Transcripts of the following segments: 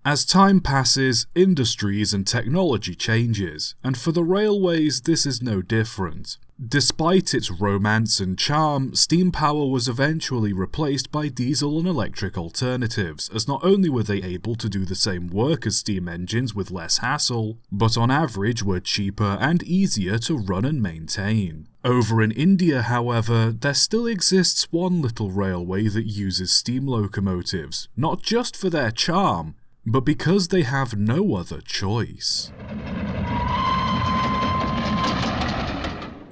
As time passes, industries and technology changes, and for the railways this is no different. Despite its romance and charm, steam power was eventually replaced by diesel and electric alternatives, as not only were they able to do the same work as steam engines with less hassle, but on average were cheaper and easier to run and maintain. Over in India, however, there still exists one little railway that uses steam locomotives, not just for their charm, but because they have no other choice.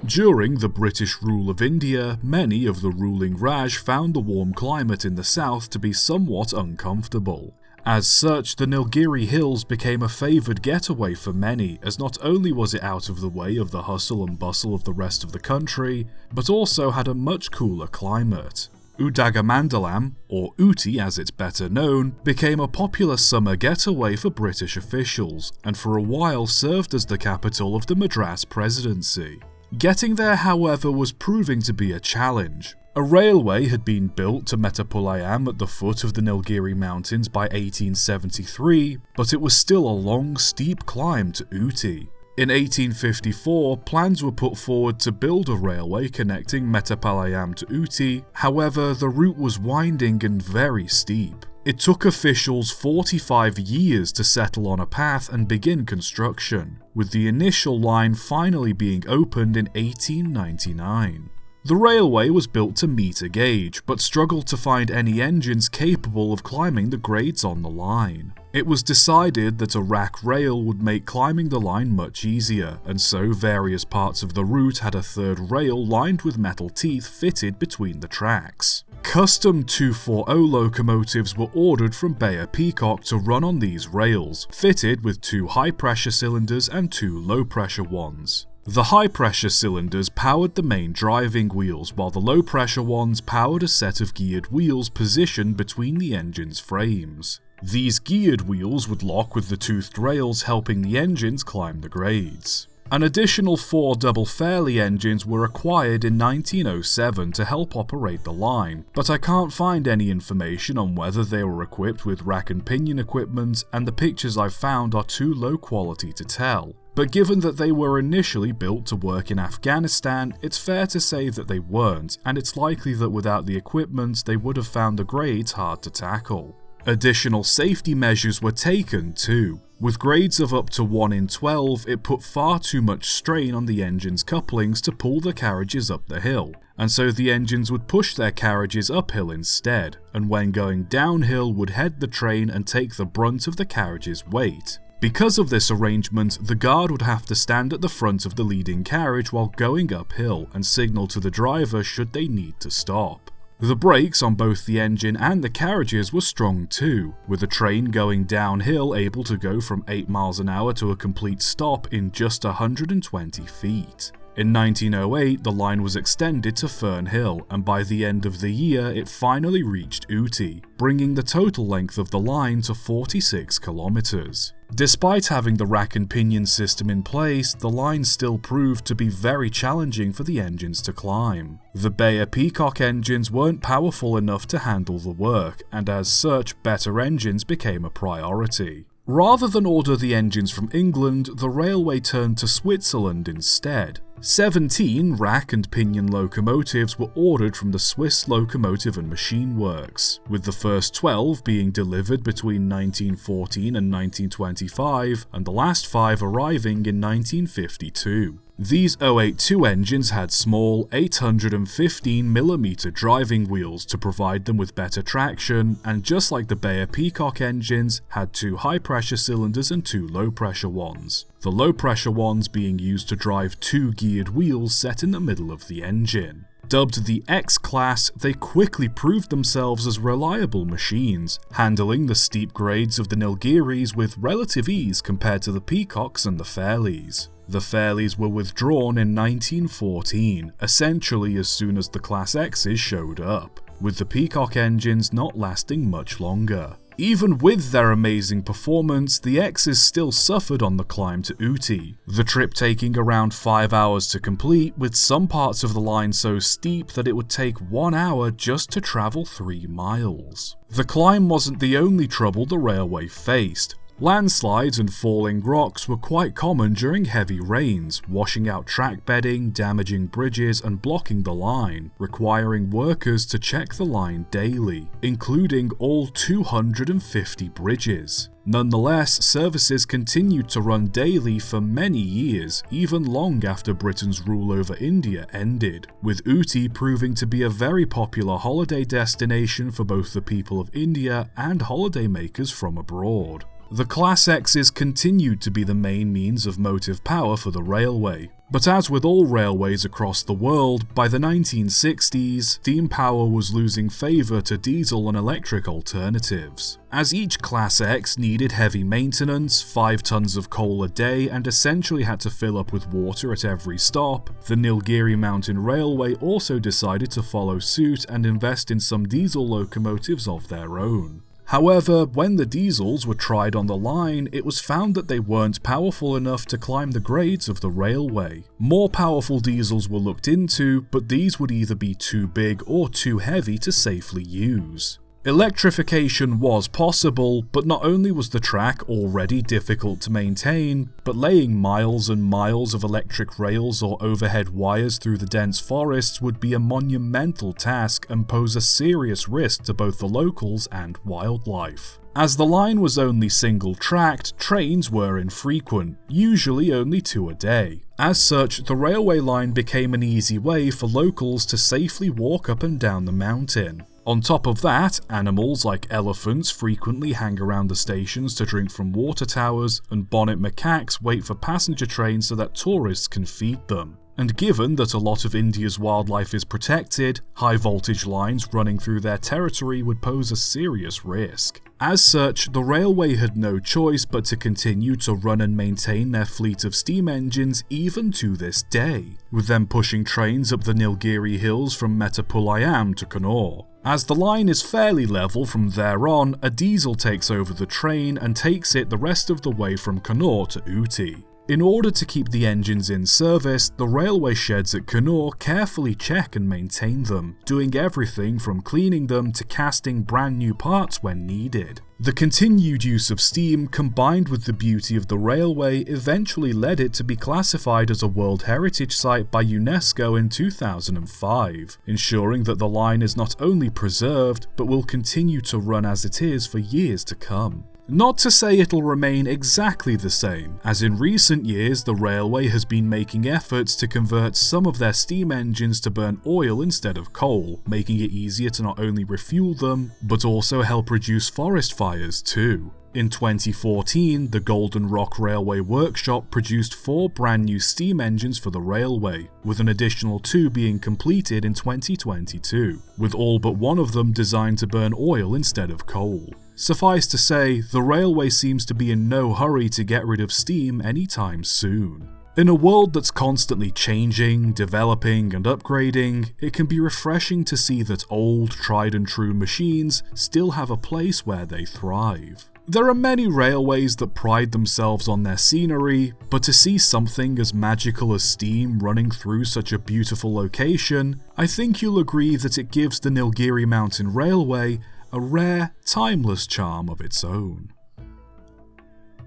During the British rule of India, many of the ruling Raj found the warm climate in the south to be somewhat uncomfortable. As such, the Nilgiri hills became a favoured getaway for many, as not only was it out of the way of the hustle and bustle of the rest of the country, but also had a much cooler climate. Udagamandalam, or Ooty as it's better known, became a popular summer getaway for British officials, and for a while served as the capital of the Madras Presidency. Getting there, however, was proving to be a challenge. A railway had been built to Mettupalayam at the foot of the Nilgiri Mountains by 1873, but it was still a long, steep climb to Ooty. In 1854, plans were put forward to build a railway connecting Mettupalayam to Ooty, however, the route was winding and very steep. It took officials 45 years to settle on a path and begin construction, with the initial line finally being opened in 1899. The railway was built to meet a gauge, but struggled to find any engines capable of climbing the grades on the line. It was decided that a rack rail would make climbing the line much easier, and so various parts of the route had a third rail lined with metal teeth fitted between the tracks. Custom 240 locomotives were ordered from Bayer Peacock to run on these rails, fitted with 2 high-pressure cylinders and 2 low-pressure ones. The high-pressure cylinders powered the main driving wheels, while the low-pressure ones powered a set of geared wheels positioned between the engine's frames. These geared wheels would lock with the toothed rails, helping the engines climb the grades. An additional 4 double Fairley engines were acquired in 1907 to help operate the line, but I can't find any information on whether they were equipped with rack and pinion equipment, and the pictures I've found are too low quality to tell. But given that they were initially built to work in Afghanistan, it's fair to say that they weren't, and it's likely that without the equipment they would have found the grades hard to tackle. Additional safety measures were taken too. With grades of up to 1 in 12, it put far too much strain on the engine's couplings to pull the carriages up the hill, and so the engines would push their carriages uphill instead, and when going downhill would head the train and take the brunt of the carriage's weight. Because of this arrangement, the guard would have to stand at the front of the leading carriage while going uphill and signal to the driver should they need to stop. The brakes on both the engine and the carriages were strong too, with the train going downhill able to go from 8 miles an hour to a complete stop in just 120 feet. In 1908, the line was extended to Fern Hill, and by the end of the year it finally reached Ooty, bringing the total length of the line to 46 kilometers. Despite having the rack and pinion system in place, the line still proved to be very challenging for the engines to climb. The Bayer Peacock engines weren't powerful enough to handle the work, and as such, better engines became a priority. Rather than order the engines from England, the railway turned to Switzerland instead. 17 rack and pinion locomotives were ordered from the Swiss Locomotive and Machine Works, with the first 12 being delivered between 1914 and 1925, and the last 5 arriving in 1952. These 082 engines had small 815mm driving wheels to provide them with better traction, and just like the Bayer Peacock engines, had 2 high-pressure cylinders and 2 low-pressure ones. The low-pressure ones being used to drive 2 geared wheels set in the middle of the engine. Dubbed the X-Class, they quickly proved themselves as reliable machines, handling the steep grades of the Nilgiris with relative ease compared to the Peacocks and the Fairleys. The Fairleys were withdrawn in 1914, essentially as soon as the Class X's showed up, with the Peacock engines not lasting much longer. Even with their amazing performance, the X's still suffered on the climb to Uti, the trip taking around 5 hours to complete, with some parts of the line so steep that it would take 1 hour just to travel 3 miles. The climb wasn't the only trouble the railway faced. Landslides and falling rocks were quite common during heavy rains, washing out track bedding, damaging bridges and blocking the line, requiring workers to check the line daily, including all 250 bridges. Nonetheless, services continued to run daily for many years, even long after Britain's rule over India ended, with Uti proving to be a very popular holiday destination for both the people of India and holidaymakers from abroad. The Class X's continued to be the main means of motive power for the railway. But as with all railways across the world, by the 1960s, steam power was losing favour to diesel and electric alternatives. As each Class X needed heavy maintenance, 5 tons of coal a day, and essentially had to fill up with water at every stop, the Nilgiri Mountain Railway also decided to follow suit and invest in some diesel locomotives of their own. However, when the diesels were tried on the line, it was found that they weren't powerful enough to climb the grades of the railway. More powerful diesels were looked into, but these would either be too big or too heavy to safely use. Electrification was possible, but not only was the track already difficult to maintain, but laying miles and miles of electric rails or overhead wires through the dense forests would be a monumental task and pose a serious risk to both the locals and wildlife. As the line was only single-tracked, trains were infrequent, usually only 2 a day. As such, the railway line became an easy way for locals to safely walk up and down the mountain. On top of that, animals like elephants frequently hang around the stations to drink from water towers, and bonnet macaques wait for passenger trains so that tourists can feed them. And given that a lot of India's wildlife is protected, high voltage lines running through their territory would pose a serious risk. As such, the railway had no choice but to continue to run and maintain their fleet of steam engines even to this day, with them pushing trains up the Nilgiri hills from Mettupalayam to Kannur. As the line is fairly level from there on, a diesel takes over the train and takes it the rest of the way from Kannur to Uti. In order to keep the engines in service, the railway sheds at Kannur carefully check and maintain them, doing everything from cleaning them to casting brand new parts when needed. The continued use of steam combined with the beauty of the railway eventually led it to be classified as a World Heritage Site by UNESCO in 2005, ensuring that the line is not only preserved but will continue to run as it is for years to come. Not to say it'll remain exactly the same, as in recent years the railway has been making efforts to convert some of their steam engines to burn oil instead of coal, making it easier to not only refuel them, but also help reduce forest fires too. In 2014, the Golden Rock Railway Workshop produced 4 brand new steam engines for the railway, with an additional 2 being completed in 2022, with all but one of them designed to burn oil instead of coal. Suffice to say, the railway seems to be in no hurry to get rid of steam anytime soon. In a world that's constantly changing, developing and upgrading, it can be refreshing to see that old, tried and true machines still have a place where they thrive. There are many railways that pride themselves on their scenery, but to see something as magical as steam running through such a beautiful location, I think you'll agree that it gives the Nilgiri Mountain Railway a rare, timeless charm of its own.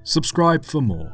Subscribe for more.